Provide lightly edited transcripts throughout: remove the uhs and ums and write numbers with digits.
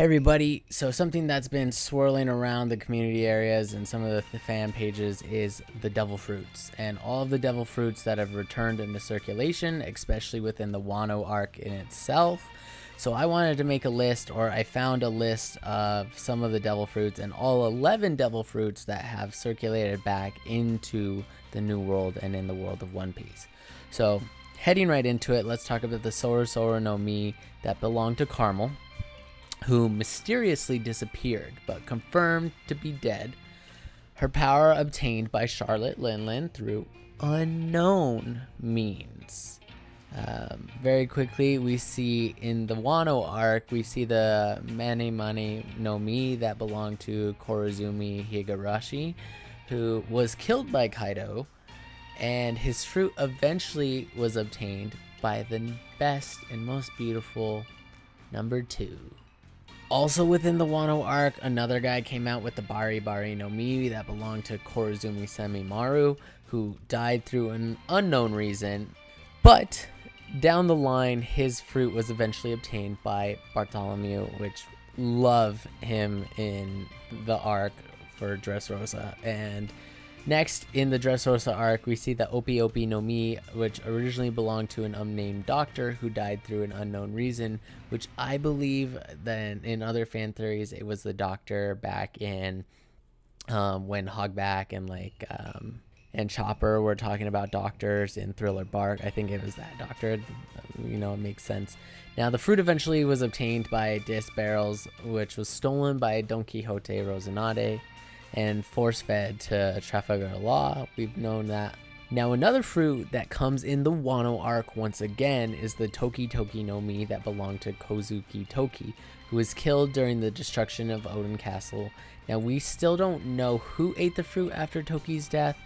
everybody. So something that's been swirling around the community areas and some of the fan pages is the devil fruits and all of the devil fruits that have returned into circulation, especially within the Wano arc in itself. So I wanted to make a list, or I found a list of some of the devil fruits and all 11 devil fruits that have circulated back into the New World and in the world of One Piece. So heading right into it, let's talk about the Sora Sora no Mi that belonged to Carmel, who mysteriously disappeared but confirmed to be dead. Her power obtained by Charlotte Linlin through unknown means. Very quickly, we see in the Wano arc, we see the Mane Mane no Mi that belonged to Korozumi Higurashi, who was killed by Kaido, and his fruit eventually was obtained by the best and most beautiful number 2. Also within the Wano arc, another guy came out with the Bari Bari no Mi that belonged to Korozumi Semimaru, who died through an unknown reason. But down the line, his fruit was eventually obtained by Bartholomew, which love him in the arc for Dressrosa. And next, in the Dressrosa arc, we see the Opi Opi no Mi, which originally belonged to an unnamed doctor who died through an unknown reason, which I believe that in other fan theories, it was the doctor back in when Hogback and and Chopper were talking about doctors in Thriller Bark. I think it was that doctor. It makes sense. Now, the fruit eventually was obtained by Dis Barrels, which was stolen by Don Quixote Rosinante and force-fed to Trafalgar Law. We've known that. Now, another fruit that comes in the Wano arc once again is the Toki Toki no Mi that belonged to Kozuki Toki, who was killed during the destruction of Odin Castle. Now, we still don't know who ate the fruit after Toki's death,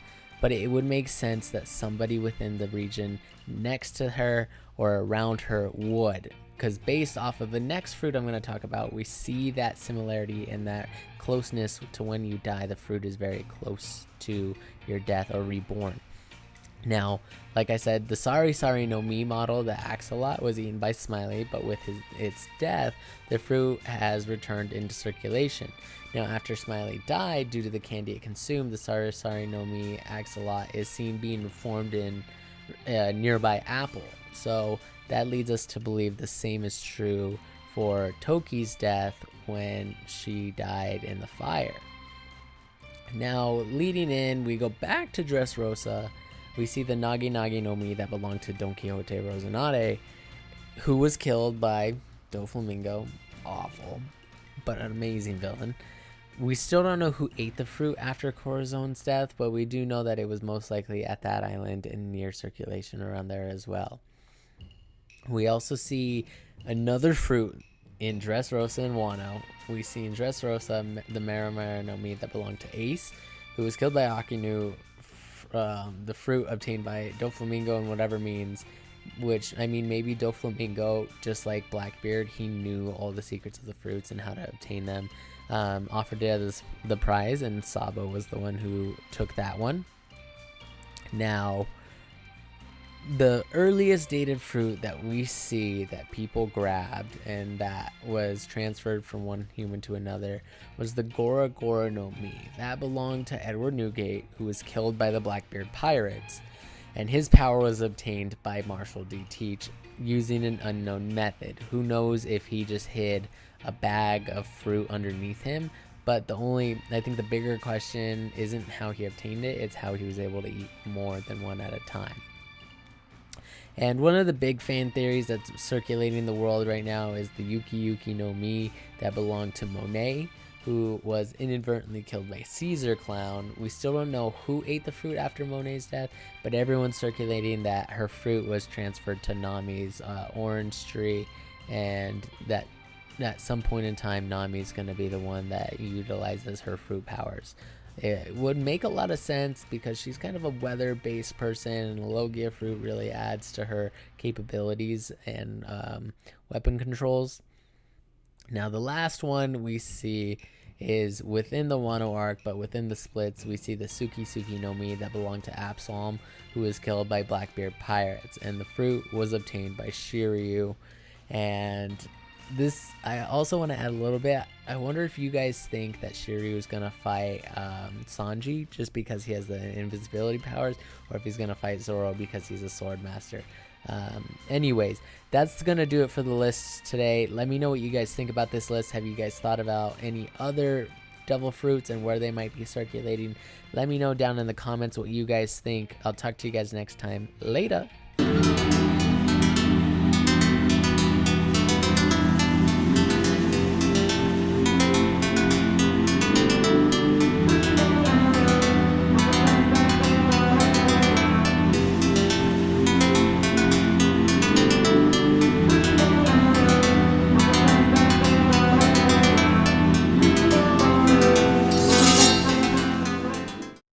but it would make sense that somebody within the region next to her or around her would. Because based off of the next fruit I'm going to talk about, we see that similarity and that closeness to when you die. The fruit is very close to your death or reborn. Now, like I said, the Sari Sari no Mi model that Axolot was eaten by Smiley, but with its death, the fruit has returned into circulation. Now, after Smiley died, due to the candy it consumed, the Sari Sari no Mi Axolot is seen being reformed in a nearby apple. So that leads us to believe the same is true for Toki's death when she died in the fire. Now, leading in, we go back to Dressrosa. We see the Nagi Nagi no Mi that belonged to Don Quixote Rosinante, who was killed by Doflamingo. Awful, but an amazing villain. We still don't know who ate the fruit after Corazone's death, but we do know that it was most likely at that island and near circulation around there as well. We also see another fruit in Dressrosa and Wano. We see in Dressrosa the Mera Mera no Mi that belonged to Ace, who was killed by Akinu. The fruit obtained by Doflamingo in whatever means, which, I mean, maybe Doflamingo, just like Blackbeard, he knew all the secrets of the fruits and how to obtain them. Offered the prize, and Sabo was the one who took that one. Now, the earliest dated fruit that we see that people grabbed and that was transferred from one human to another was the Gora Gora no Mi. That belonged to Edward Newgate, who was killed by the Blackbeard pirates, and his power was obtained by Marshall D. Teach using an unknown method. Who knows if he just hid a bag of fruit underneath him, but I think the bigger question isn't how he obtained it, it's how he was able to eat more than one at a time. And one of the big fan theories that's circulating the world right now is the Yuki Yuki no Mi that belonged to Monet, who was inadvertently killed by Caesar Clown. We still don't know who ate the fruit after Monet's death, but everyone's circulating that her fruit was transferred to Nami's orange tree, and that at some point in time, Nami's going to be the one that utilizes her fruit powers. It would make a lot of sense because she's kind of a weather-based person, and Logia fruit really adds to her capabilities and weapon controls. Now, the last one we see is within the Wano arc, but within the splits, we see the Suki Suki no Mi that belonged to Absalom, who was killed by Blackbeard pirates, and the fruit was obtained by Shiryu, and this, I also want to add a little bit. I wonder if you guys think that Shiryu is gonna fight Sanji just because he has the invisibility powers, or if he's gonna fight Zoro because he's a sword master. Anyways, that's gonna do it for the list today. Let me know what you guys think about this list. Have you guys thought about any other devil fruits and where they might be circulating? Let me know down in the comments what you guys think. I'll talk to you guys next time. Later.